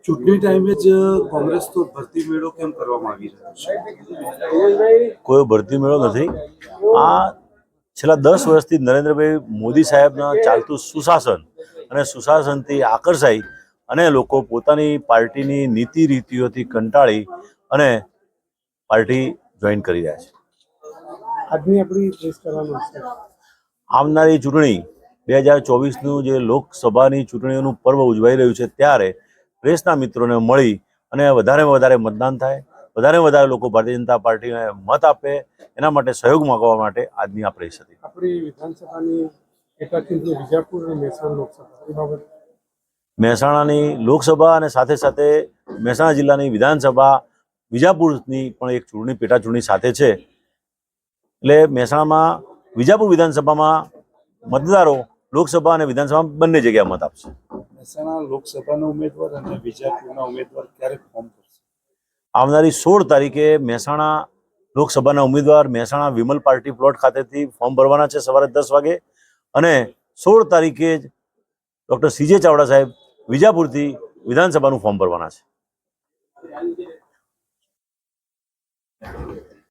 ચૂંટણી ટાઈમે જ કોંગ્રેસ તો ભરતી મેળો કેમ કરવામાં આવી રહ્યો છે? કોઈ ભરતી મેળો નથી. આ છેલ્લા 10 વર્ષથી નરેન્દ્રભાઈ મોદી સાહેબના ચાલતું સુશાસન અને સુશાસનથી આકર્ષાઈ અને લોકો પોતાની પાર્ટીની નીતિ રીતિઓથી કંટાળી અને પાર્ટી જોઈન કરી રહ્યા છે. આજની આપણી પ્રેસ કરવાનો છે. આવનારી ચૂંટણી 2024નું જે લોકસભાની ચૂંટણીઓનું પર્વ ઉજવાઈ રહ્યું છે ત્યારે પ્રેસના મિત્રોને મળી અને વધારેમાં વધારે મતદાન થાય, વધારેમાં વધારે લોકો ભારતીય જનતા પાર્ટીને મત આપે, એના માટે સહયોગ માંગવા માટે આજની આ પ્રેસ હતી. આપણી વિધાનસભાની પેટાચૂંટણી વિજાપુર અને મહેસાણા લોકસભા એ બાબત મહેસાણાની લોકસભા અને સાથે સાથે મહેસાણા જિલ્લાની વિધાનસભા વિજાપુરની પણ એક ચૂંટણી પેટા ચૂંટણી સાથે છે. એટલે મહેસાણામાં વિજાપુર વિધાનસભામાં મતદારો લોકસભા અને વિધાનસભા બંને જગ્યાએ મત આપશે. મહેસાણા લોકસભાના ઉમેદવાર અને વિજાપુરના ઉમેદવાર ક્યારે ફોર્મ ભરશે? આવનારી 16 તારીખે મહેસાણા લોકસભાના ઉમેદવાર મહેસાણા વિમલ પાર્ટી પ્લોટ ખાતેથી ફોર્મ ભરવાના છે સવારે 10 વાગે અને 16 તારીખે જ ડૉક્ટર CJ ચાવડા સાહેબ વિજાપુરથી વિધાનસભાનું ફોર્મ ભરવાના છે.